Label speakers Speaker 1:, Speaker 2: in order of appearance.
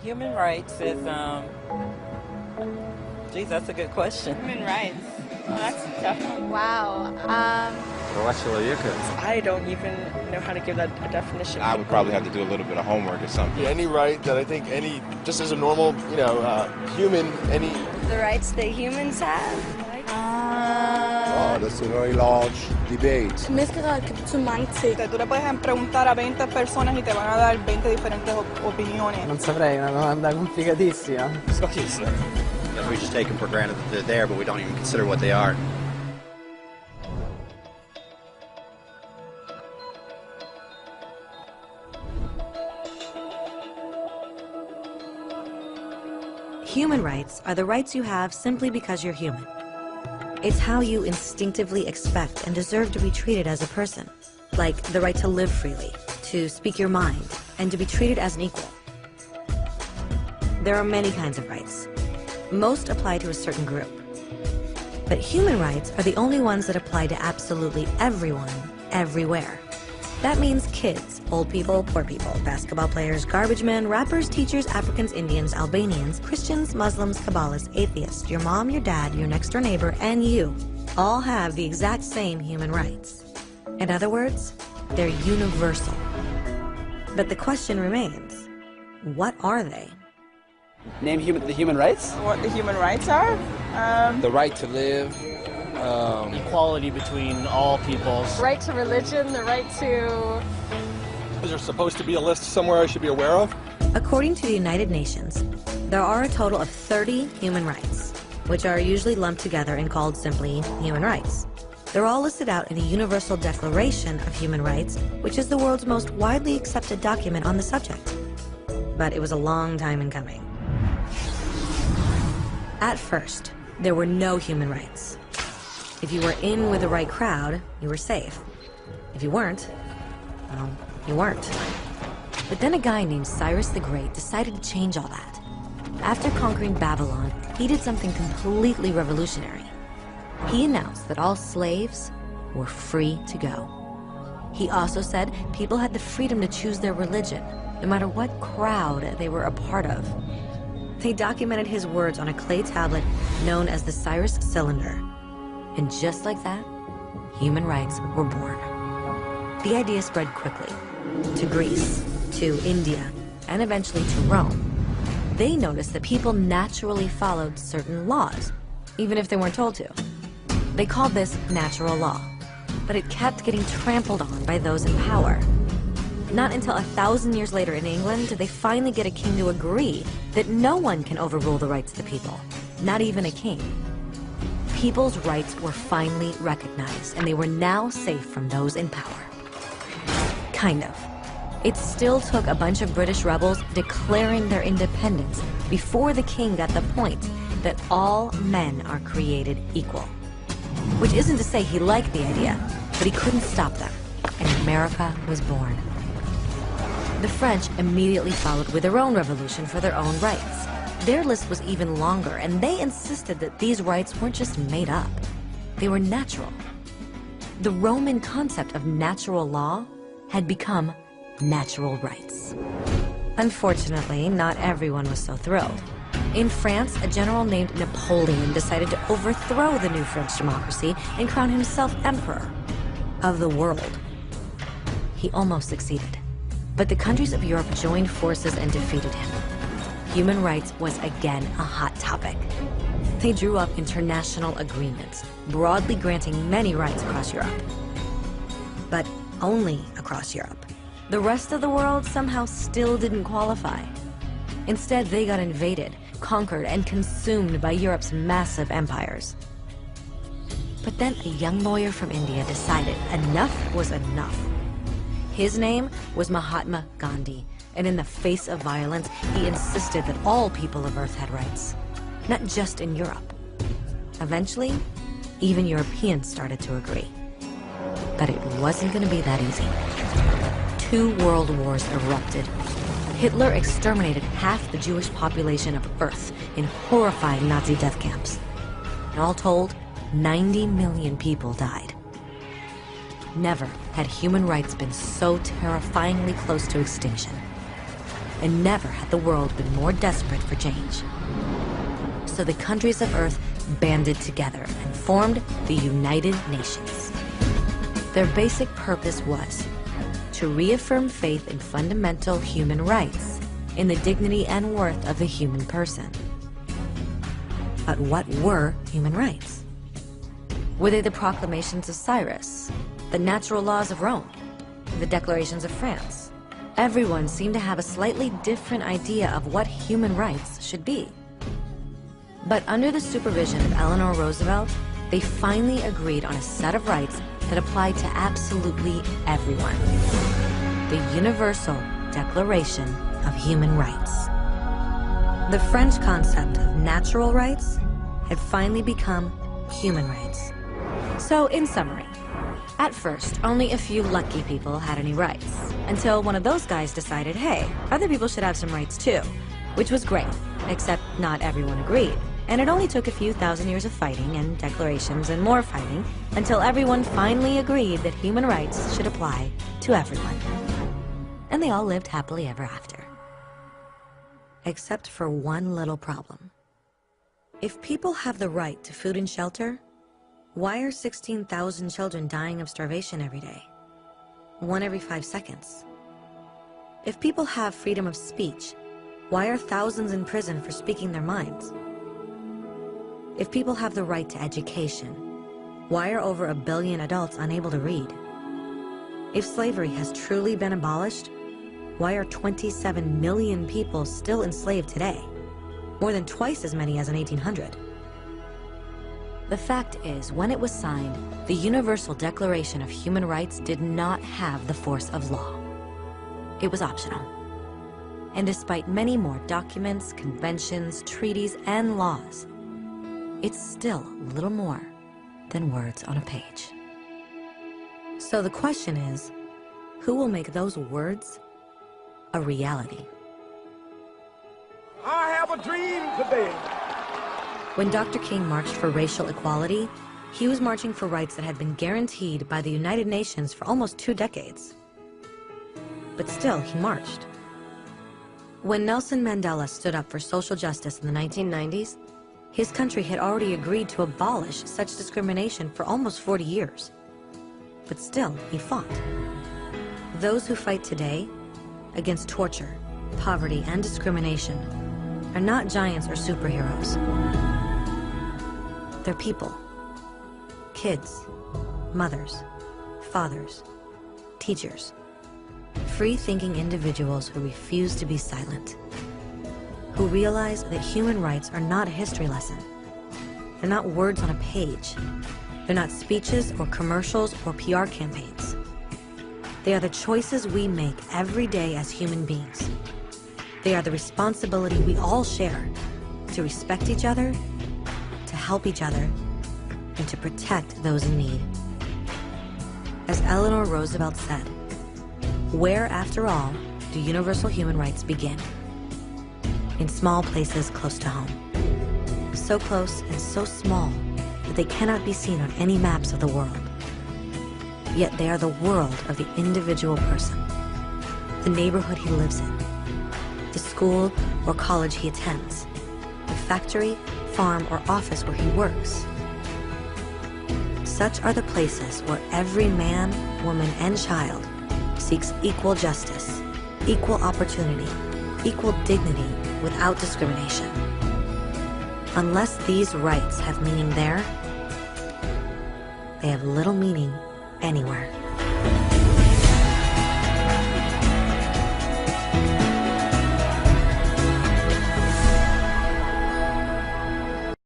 Speaker 1: Human rights is, geez, that's a good question.
Speaker 2: Human rights. Oh, that's a tough one.
Speaker 3: Wow.
Speaker 2: I don't even know how to give that a definition.
Speaker 4: I would probably have to do a little bit of homework or something.
Speaker 5: Yeah, any right that I think just as a normal, human,
Speaker 3: The rights that humans have?
Speaker 6: Oh, that's a very large debate.
Speaker 2: Tú le puedes preguntar a 20 personas y te van a dar 20 diferentes opiniones.
Speaker 7: Non saprei, una domanda complicatissima.
Speaker 8: We just take them for granted that they're there, but we don't even consider what they are.
Speaker 9: Human rights are the rights you have simply because you're human. It's how you instinctively expect and deserve to be treated as a person, like the right to live freely, to speak your mind, and to be treated as an equal. There are many kinds of rights. Most apply to a certain group. But human rights are the only ones that apply to absolutely everyone, everywhere. That means kids, old people, poor people, basketball players, garbage men, rappers, teachers, Africans, Indians, Albanians, Christians, Muslims, Kabbalists, atheists, your mom, your dad, your next door neighbor, and you all have the exact same human rights. In other words, they're universal. But the question remains, what are they?
Speaker 7: Name the human rights?
Speaker 2: What the human rights are?
Speaker 5: the right to live.
Speaker 10: Equality between all peoples.
Speaker 3: Right to religion, the right to...
Speaker 5: Is there supposed to be a list somewhere I should be aware of?
Speaker 9: According to the United Nations, there are a total of 30 human rights, which are usually lumped together and called simply human rights. They're all listed out in the Universal Declaration of Human Rights, which is the world's most widely accepted document on the subject. But it was a long time in coming. At first, there were no human rights. If you were in with the right crowd, you were safe. If you weren't, well, you weren't. But then a guy named Cyrus the Great decided to change all that. After conquering Babylon, he did something completely revolutionary. He announced that all slaves were free to go. He also said people had the freedom to choose their religion, no matter what crowd they were a part of. They documented his words on a clay tablet known as the Cyrus Cylinder. And just like that, human rights were born. The idea spread quickly to Greece, to India, and eventually to Rome. They noticed that people naturally followed certain laws, even if they weren't told to. They called this natural law, but it kept getting trampled on by those in power. Not until 1,000 years later in England did they finally get a king to agree that no one can overrule the rights of the people, not even a king. People's rights were finally recognized, and they were now safe from those in power. Kind of. It still took a bunch of British rebels declaring their independence before the king got the point that all men are created equal. Which isn't to say he liked the idea, but he couldn't stop them, and America was born. The French immediately followed with their own revolution for their own rights. Their list was even longer, and they insisted that these rights weren't just made up. They were natural. The Roman concept of natural law had become natural rights. Unfortunately, not everyone was so thrilled. In France, a general named Napoleon decided to overthrow the new French democracy and crown himself emperor of the world. He almost succeeded, but the countries of Europe joined forces and defeated him. Human rights was again a hot topic. They drew up international agreements, broadly granting many rights across Europe. But only across Europe. The rest of the world somehow still didn't qualify. Instead, they got invaded, conquered, and consumed by Europe's massive empires. But then a young lawyer from India decided enough was enough. His name was Mahatma Gandhi, and in the face of violence, he insisted that all people of Earth had rights, not just in Europe. Eventually, even Europeans started to agree. But it wasn't going to be that easy. 2 world wars erupted. Hitler exterminated half the Jewish population of Earth in horrifying Nazi death camps. And all told, 90 million people died. Never had human rights been so terrifyingly close to extinction. and never had the world been more desperate for change. So the countries of Earth banded together and formed the United Nations. Their basic purpose was to reaffirm faith in fundamental human rights, in the dignity and worth of the human person. But what were human rights? Were they the proclamations of Cyrus, the natural laws of Rome, the declarations of France? Everyone seemed to have a slightly different idea of what human rights should be. But under the supervision of Eleanor Roosevelt, they finally agreed on a set of rights that applied to absolutely everyone. The Universal Declaration of Human Rights. The French concept of natural rights had finally become human rights. So, in summary, at first, only a few lucky people had any rights, until one of those guys decided, hey, other people should have some rights too, which was great, except not everyone agreed. And it only took a few thousand years of fighting and declarations and more fighting until everyone finally agreed that human rights should apply to everyone. And they all lived happily ever after. Except for one little problem. If people have the right to food and shelter, why are 16,000 children dying of starvation every day? 1 every 5 seconds. If people have freedom of speech, why are thousands in prison for speaking their minds? If people have the right to education, why are over 1 billion adults unable to read? If slavery has truly been abolished, why are 27 million people still enslaved today? More than twice as many as in 1800. The fact is, when it was signed, the Universal Declaration of Human Rights did not have the force of law. It was optional. And despite many more documents, conventions, treaties, and laws, it's still little more than words on a page. So the question is, who will make those words a reality?
Speaker 6: I have a dream today.
Speaker 9: When Dr. King marched for racial equality, he was marching for rights that had been guaranteed by the United Nations for almost 2 decades. But still, he marched. When Nelson Mandela stood up for social justice in the 1990s, his country had already agreed to abolish such discrimination for almost 40 years. But still, he fought. Those who fight today against torture, poverty, and discrimination are not giants or superheroes. They're people. Kids, mothers, fathers, teachers. Free-thinking individuals who refuse to be silent. Who realize that human rights are not a history lesson. They're not words on a page. They're not speeches or commercials or PR campaigns. They are the choices we make every day as human beings. They are the responsibility we all share to respect each other, to help each other, and to protect those in need. As Eleanor Roosevelt said, where, after all, do universal human rights begin? In small places close to home. So close and so small that they cannot be seen on any maps of the world. Yet they are the world of the individual person, the neighborhood he lives in, the school or college he attends, the factory, farm, or office where he works. Such are the places where every man, woman, and child seeks equal justice, equal opportunity, equal dignity without discrimination. Unless these rights have meaning there, they have little meaning anywhere.